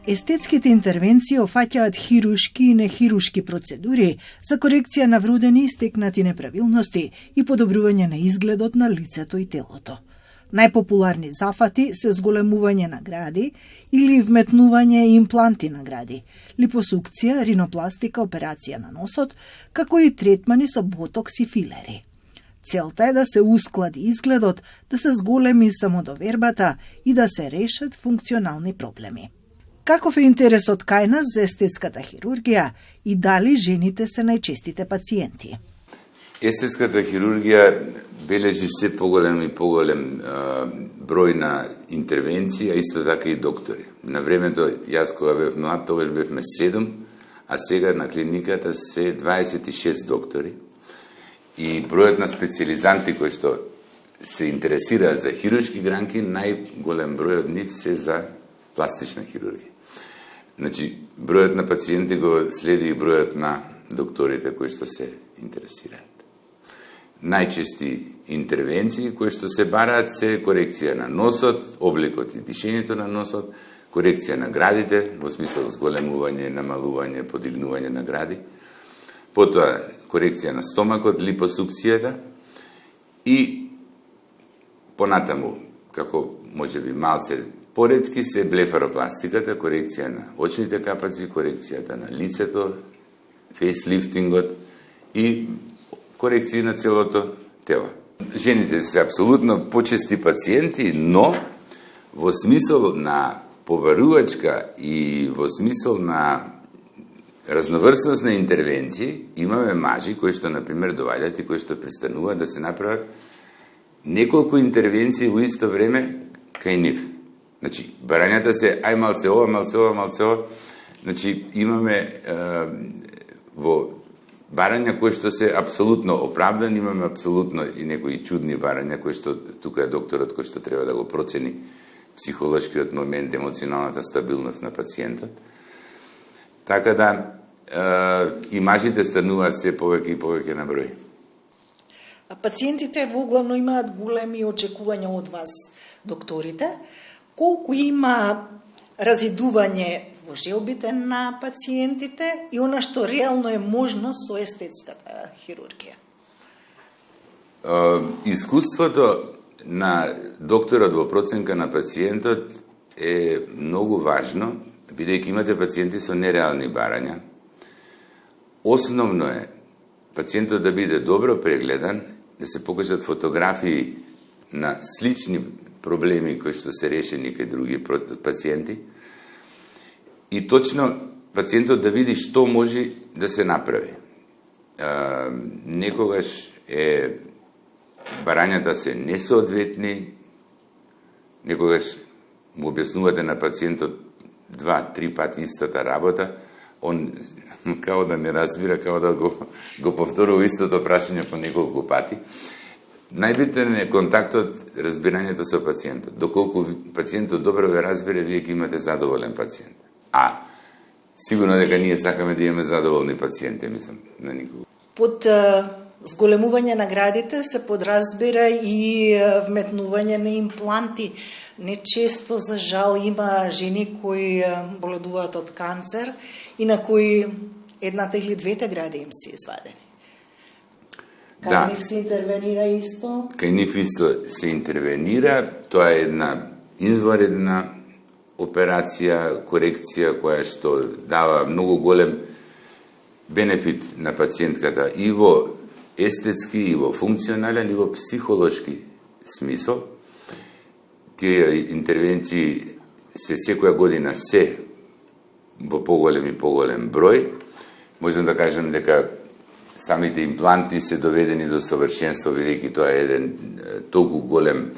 Естетските интервенции офаќаат хирушки и нехирушки процедури за корекција на вродени и стекнати неправилности и подобрување на изгледот на лицето и телото. Најпопуларни зафати се зголемување на гради или вметнување импланти на гради, липосукција, ринопластика, операција на носот, како и третмани со ботокс и филери. Целта е да се усклади изгледот, да се зголеми самодовербата и да се решат функционални проблеми. Каков е интересот кај нас за естетската хирургија и дали жените се најчестите пациенти? Естетската хирургија бележи се поголем и поголем број на интервенции, а исто така и доктори. На времето, јас кога бев млад, тогаш бевме 7, а сега на клиниката се 26 доктори. И бројот на специализанти кои што се интересираат за хируршки гранки, најголем број од нив се за пластична хирургија. Значи, бројот на пациенти го следи и бројот на докторите кои што се интересираат. Најчести интервенции кои што се бараат се корекција на носот, обликот и дишењето на носот, корекција на градите, во смисол зголемување, намалување, подигнување на гради, потоа корекција на стомакот, липосукцијата и понатаму, како можеби малце поредки, се блефаропластиката, корекција на очните капаци, корекцијата на лицето, фейслифтингот и корекција на целото тело. Жените се апсолутно почести пациенти, но во смисол на поварувачка и во смисол на разноврсност на интервенции, имаме мажи кои што, например, доваѓаат и кои што престануваат да се направат неколку интервенции во исто време кај нив. Значи, барањата се ај малце ова, малце ова, малце ова. Значи, имаме во барања кои што се апсолутно оправдани, имаме апсолутно и некои чудни барања кои што тука е докторот кој што треба да го процени психолошкиот момент, емоционалната стабилност на пациентот. Така да и мажите стануваат се повеќе и повеќе на број. Пациентите воглавно имаат големи очекувања од вас, докторите. Колку има разидување во желбите на пациентите и она што реално е можно со естетската хирургија? Искуството на докторот во проценка на пациентот е многу важно, бидејќи имате пациенти со нереални барања. Основно е пациентот да биде добро прегледан, да се покажат фотографии на слични проблеми кои што се решени кај други пациенти и точно пациентот да види што може да се направи. Некогаш барањата се несоодветни, некогаш му објаснувате на пациентот 2-3 пати истата работа, он као да не разбира, као да го повторува истото прашање по неколку пати. Најбитен е контактот, разбирањето со пациентот. Доколку пациентот добро ве разбере, вие ќе имате задоволен пациент. А сигурно дека ние сакаме да имаме задоволни пациенти, мислам, на никого. Под зголемување на градите се подразбира и вметнување на импланти. Нечесто, за жал, има жени кои боледуваат од канцер и на кои едната или двете гради им се извадени. Кај нив се интервенира исто? Кај нив исто се интервенира. Тоа е една изваредна операција, корекција, која што дава многу голем бенефит на пациентката и во естетски, и во функционален, и во психолошки смисол. Тие интервенции се секоја година се во поголем и поголем број. Можем да кажем дека самите импланти се доведени до совршенство, бидејќи тоа е еден толку голем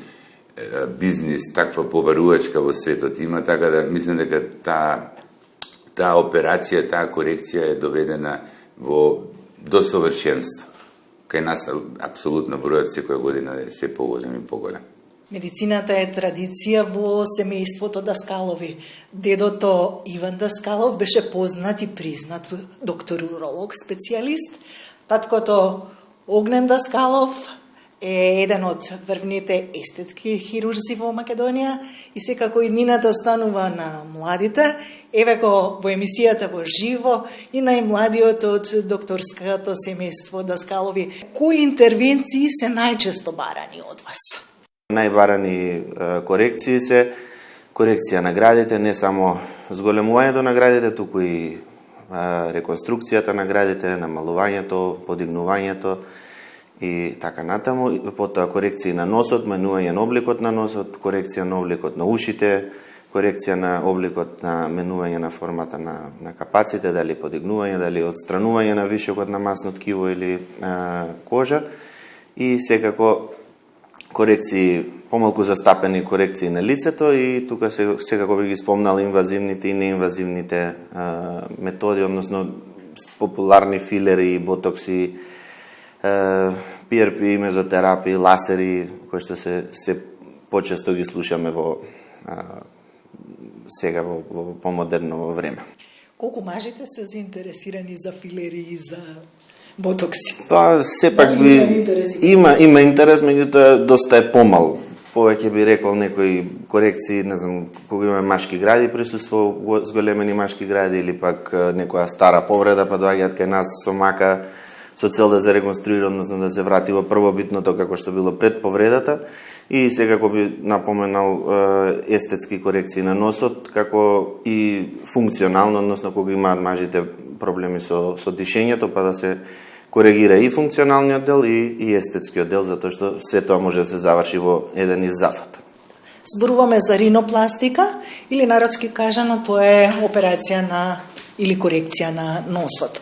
бизнис, таква побарувачка во светот има, така да мислам дека таа операција, таа корекција е доведена до совршенство. Кај нас апсолутно бројот секоја година е се поголем и поголем. Медицината е традиција во семејството Даскалови. Дедото Иван Даскалов беше познат и признат доктор-уролог, специјалист. Таткото Огнен Даскалов е еден од врвните естетски хирурзи во Македонија и секако иднината останува на младите. Еве го во емисијата во живо и најмладиот од докторското семејство Даскалови. Кои интервенции се најчесто барани од вас? Најбарани корекции се корекција на градите, не само зголемувањето на градите, туку и реконструкцијата на градите, намалувањето, подигнувањето и така натаму. Потоа корекции на носот, менување на обликот на носот, корекција на обликот на ушите, корекција на обликот на менување на формата на капаците, дали подигнување, дали отстранување на вишокот на масно ткиво или кожа и секако корекции, помалку застапени корекции на лицето и тука секако би ги спомнал инвазивните и неинвазивните методи, односно популарни филери, ботокси, PRP, мезотерапии, ласери, кои што се почесто ги слушаме сега во помодерно време. Колку мажите се заинтересирани за филери и за ботокси? Па, сепак има интерес, меѓутоа доста е помал. Повеќе би рекол некои корекции, не знам, кога има машки гради, присуство зголемени машки гради или пак некоја стара повреда, па доаѓаат кај нас со мака, со цел да се реконструира, односно да се врати во првобитното како што било пред повредата. И секако би напоменал естетски корекции на носот, како и функционално, односно кога имаат мажите проблеми со дишењето, па да се коригира и функционалниот дел и естетскиот дел, затоа што се тоа може да се заврши во еден иззафат. Зборуваме за ринопластика или народски кажано тоа е операција или корекција на носот.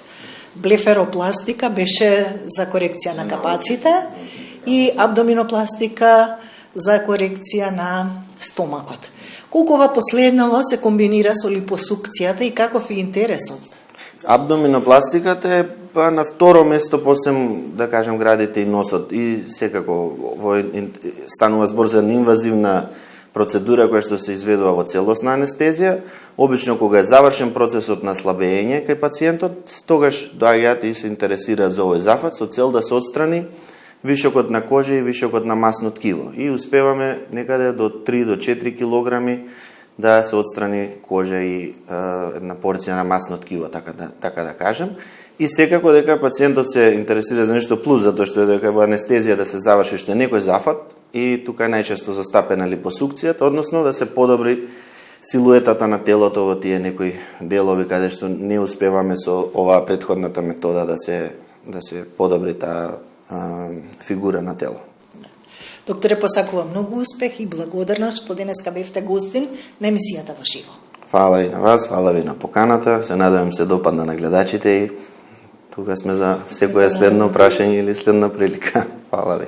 Блефаропластика беше за корекција на капаците и абдоминопластика за корекција на стомакот. Колку ова последново се комбинира со липосукцијата и каков е интересот? Абдоминопластиката е па на второ место посем, да кажем, градите и носот. И секако станува збор за инвазивна процедура која што се изведува во целосна анестезија. Обично кога е завршен процесот на слабење кај пациентот, тогаш доаѓаат и се интересираат за овој зафат со цел да се отстрани вишокот на кожа и вишокот на масно ткиво. И успеваме некаде до 3 до 4 килограми да се отстрани кожа и една порција на масно ткиво, така да кажем. И секако дека пациентот се интересира за нешто плюс, затоа што дека во анестезија да се заврши што е некој зафат и тука е најчесто застапена липосукцијата, односно да се подобри силуетата на телото во тие некои делови каде што не успеваме со оваа претходната метода да се подобри таа фигура на тело. Докторе, посакувам многу успех и благодарност што денеска бевте гостин на емисијата во живо. Фала и на вас, фала ви на поканата. Се надевам се допадна на гледачите и тука сме за секоја следно прашање или следна прилика. Фала ви.